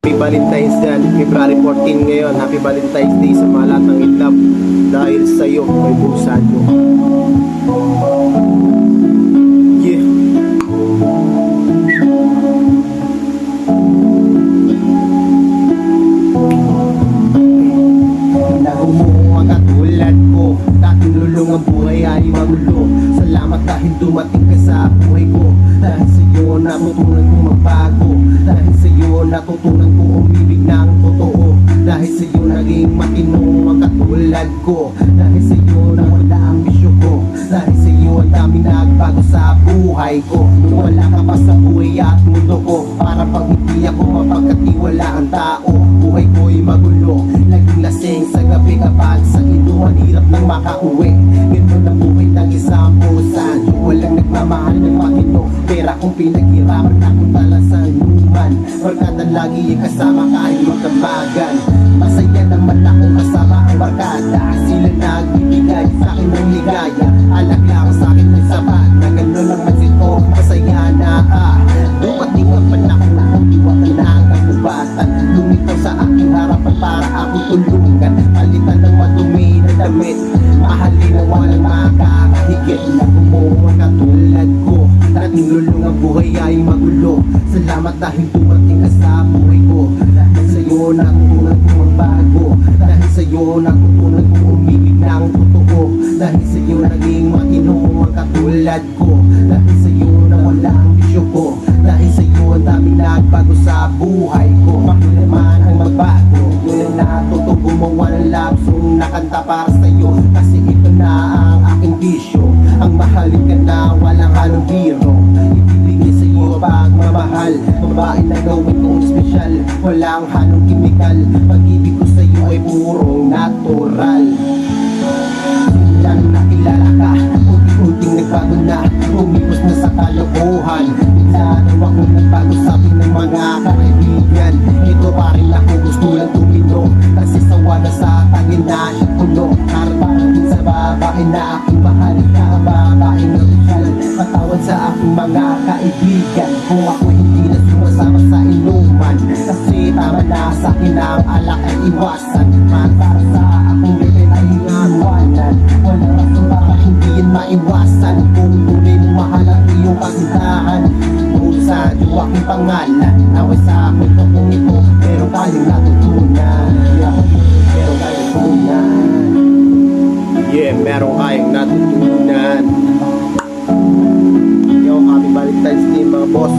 Happy Valentine's Day, February 14 ngayon. Happy Valentine's Day sa mga lahat ng in love. Dahil sa iyo, may busan mo. Yeah. Nagumuha ka tulad ko, dating lulong ang buhay ay magulo. Salamat dahil dumating ka sa buhay ko. Dahil sa iyo natutunan ko magbago. Dahil sa iyo natutunan ko umibig ng totoo. Dahil sa iyo naging matino ang katulad ko. Dahil sa iyo nawala ang bisyo ko. Dahil sa iyo ang dami nagbago sa buhay ko. Nung wala ka pa sa buhay at mundo ko, para pag hindi ako mapagkatiwala ang tao. Buhay ko'y magulo, laging lasing sa gabi kapag sa inuan, hirap nang makauwi. Ganun ang buhay ng isang pusan, yung walang nagmamahal ng matino. Pera kong pinaghirapan akong talasan human. Barkada lagi yung kasama kahit magkamagan. Masaya naman akong kasama ang barkada. Sila nagbibigay sa akin ng ligaya. Alag lang sa akin ng sapat na gano'n ang masin ko, masaya na dumating ang panahon na akong diwata na ang kabubatan. Lumitaw sa aking harapan para akong tulungan. Palitan ng madumi na damit, mahalin na walang makakahigit. Nagumuha katulad ko, dating lulong ang buhay ay magulo. Salamat dahil dumating ka sa buhay ko. Dahil sa'yo natutunan ko magbago. Dahil sa'yo natutunan ko umibig ng totoo. Dahil sa'yo naging matino ang katulad ko. Dahil sa'yo nawala ang bisyo ko. Dahil sa'yo ang daming nagbago sa buhay ko. Bakit naman ang magbago? Yun ang natuto gumawa ng love song na kanta para sa'yo. Kasi ito na ang aking bisyo. Ang mahalin ka na walang halong biro. Ibibigay sa'yo pagmamahal. Babae na gawin kong espesyal. Walang halong kimikal. Pag-ibig ko sa'yo ay purong natural. Lang nakilala ka, unti-unting nagbago na. Umipos na sa kalokohan. Bigla daw ako nagbago sabi ng mga kaibigan. Ito pa rin ako gusto lang tumino. Kasi sawa na sa tangin na siya puno. Harapan din sa babae na aking mahal. Babae na opisyal, patawad sa aking mga kaibigan. Kung ako hindi na sumasama sa inuman. Kasi tama na sa akin ang alak ay iwasan. Para sa akong level ay hingawanan. Walang rason para hindi yan maiwasan. Kung tunay mo mahal ang iyong kasintahan, sa yung aking pangalan. Naway sa akin ko kung ito, pero tayong natutunan. Pero tayong tunan. Yeah, meron kayong natutunan. Yo, happy Valentine's Day mga boss.